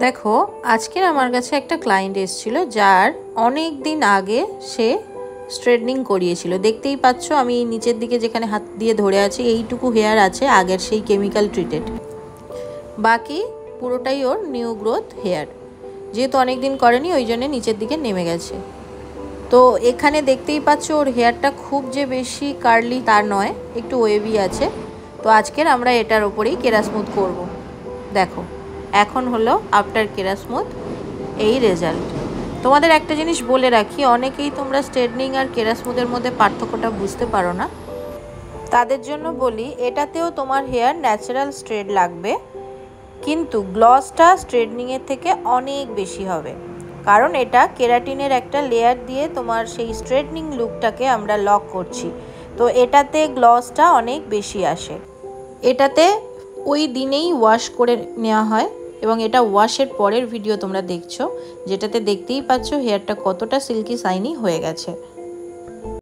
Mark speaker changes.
Speaker 1: দেখো আজকে আমার কাছে একটা ক্লায়েন্ট এসেছিল যার অনেক দিন আগে সে স্ট্রেটনিং করিয়েছিল। দেখতেই পাচ্ছ আমি নিচের দিকে যেখানে হাত দিয়ে ধরে আছি এইটুকু হেয়ার আছে আগের সেই কেমিক্যাল ট্রিটেড, বাকি পুরোটাই ওর নিউ গ্রোথ হেয়ার। যেহেতু অনেক দিন করেনি ওই জন্য নিচের দিকে নেমে গেছে। তো এখানে দেখতেই পাচ্ছ ওর হেয়ারটা খুব যে বেশি কার্লি তার নয়, একটু ওয়েভি আছে। তো আজকের আমরা এটার ওপরেই কেরাসমুথ করব। দেখো এখন হলো আফটার কেরাসমুথ এই রেজাল্ট। তোমাদের একটা জিনিস বলে রাখি, অনেকেই তোমরা স্ট্রেটনিং আর কেরাসমুথের মধ্যে পার্থক্যটা বুঝতে পারো না। তাদের জন্য বলি, এটাতেও তোমার হেয়ার ন্যাচারাল স্ট্রেট লাগবে, কিন্তু গ্লসটা স্ট্রেটনিংয়ের থেকে অনেক বেশি হবে, কারণ এটা কেরাটিনের একটা লেয়ার দিয়ে তোমার সেই স্ট্রেটনিং লুকটাকে আমরা লক করছি। তো এটাতে গ্লসটা অনেক বেশি আসে। এটাতে ওই দিনেই ওয়াশ করে নেওয়া হয় এবং এটা ওয়াশের পরের ভিডিও তোমরা দেখছো, যেটাতে দেখতেই পাচ্ছ হেয়ারটা কতটা সিল্কি শাইনি হয়ে গেছে।